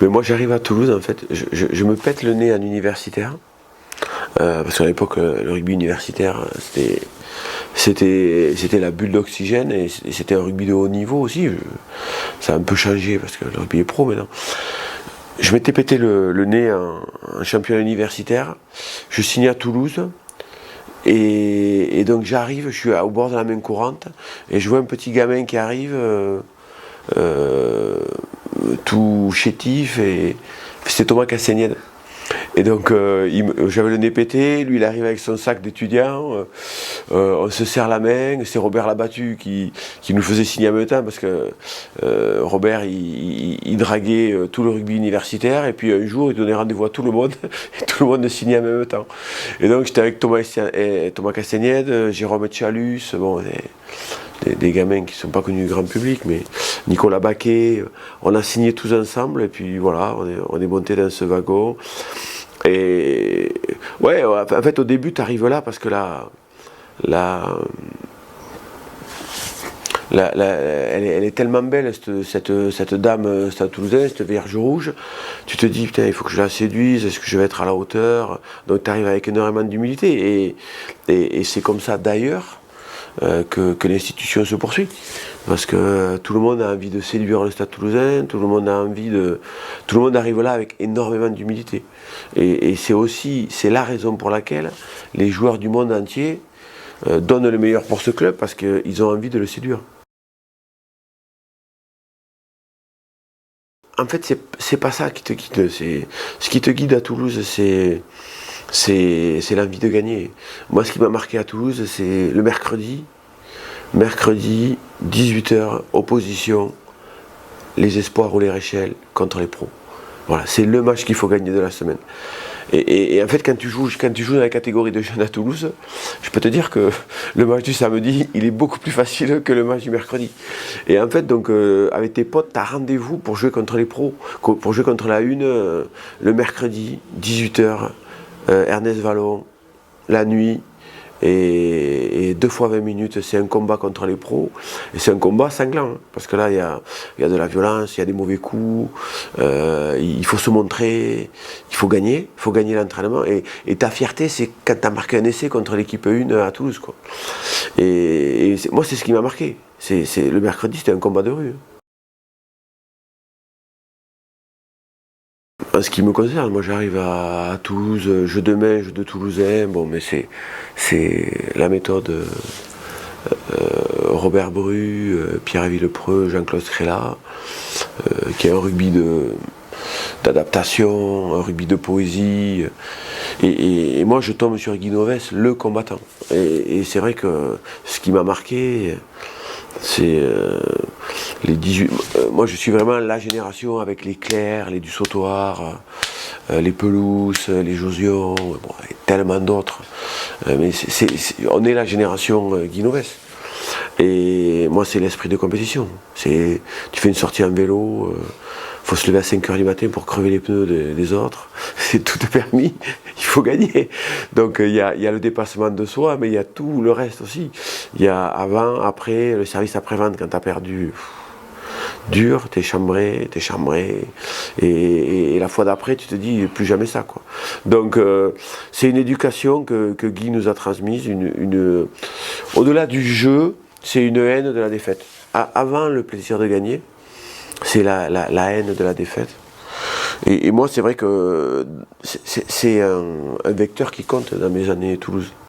Mais moi j'arrive à Toulouse en fait, je me pète le nez en universitaire, parce qu'à l'époque le rugby universitaire c'était la bulle d'oxygène et c'était un rugby de haut niveau aussi. Ça a un peu changé parce que le rugby est pro maintenant. Je m'étais pété le nez en championnat universitaire, je signe à Toulouse. Et donc j'arrive, je suis au bord de la main courante et je vois un petit gamin qui arrive tout chétif, et c'est Thomas Castagnède. Et donc j'avais le nez pété, lui il arrive avec son sac d'étudiant, on se serre la main, c'est Robert Labattu qui nous faisait signer en même temps parce que Robert il draguait tout le rugby universitaire et puis un jour il donnait rendez-vous à tout le monde et tout le monde signait en même temps. Et donc j'étais avec Thomas Castagnède, Jérôme Tchalus, bon, des gamins qui ne sont pas connus du grand public, mais Nicolas Baquet, on a signé tous ensemble et puis voilà, on est monté dans ce wagon. Et ouais, en fait au début tu arrives là parce que elle est tellement belle, cette dame Stade Toulousain, cette Vierge Rouge. Tu te dis, putain, il faut que je la séduise, est-ce que je vais être à la hauteur? Donc tu arrives avec énormément d'humilité. Et c'est comme ça d'ailleurs que l'institution se poursuit. Parce que tout le monde a envie de séduire le Stade Toulousain, tout le monde arrive là avec énormément d'humilité. Et c'est la raison pour laquelle les joueurs du monde entier donnent le meilleur pour ce club, parce qu'ils ont envie de le séduire. En fait, c'est pas ça qui te guide. Ce qui te guide à Toulouse, c'est l'envie de gagner. Moi, ce qui m'a marqué à Toulouse, c'est le mercredi, 18h, opposition, les espoirs ou les Réchelles contre les pros. Voilà, c'est le match qu'il faut gagner de la semaine. Et en fait, quand tu joues dans la catégorie de jeunes à Toulouse, je peux te dire que le match du samedi, il est beaucoup plus facile que le match du mercredi. Et en fait, donc, avec tes potes, tu as rendez-vous pour jouer contre les pros, pour jouer contre la une, le mercredi, 18h, Ernest Vallon, la nuit. Et 2 fois 20 minutes, c'est un combat contre les pros, et c'est un combat sanglant, hein, parce que là il y a de la violence, il y a des mauvais coups, il faut se montrer, il faut gagner l'entraînement, et ta fierté c'est quand tu as marqué un essai contre l'équipe 1 à Toulouse, quoi. Et moi c'est ce qui m'a marqué, le mercredi c'était un combat de rue. En ce qui me concerne, moi j'arrive à Toulouse, jeu de main, jeu de Toulousain, bon, mais c'est la méthode Robert Bru, Pierre Villepreux, Jean-Claude Scrella, qui est un rugby d'adaptation, un rugby de poésie. Et moi je tombe sur Guy Novès, le combattant. Et c'est vrai que ce qui m'a marqué, c'est les 18. Moi je suis vraiment la génération avec les Clairs, les Dussautoir, les Pelouse, les Josion, bon, et tellement d'autres. Mais on est la génération Guy Novès. Et moi c'est l'esprit de compétition. Tu fais une sortie en vélo, faut se lever à 5h du matin pour crever les pneus des autres. C'est tout permis, il faut gagner. Donc il y a le dépassement de soi, mais il y a tout le reste aussi. Il y a avant, après, le service après-vente quand tu as perdu. Dur, t'es chambré, et la fois d'après tu te dis plus jamais ça, quoi. Donc c'est une éducation que Guy nous a transmise, au-delà du jeu, c'est une haine de la défaite. Avant le plaisir de gagner, c'est la haine de la défaite. Et moi c'est vrai que c'est un vecteur qui compte dans mes années Toulouse.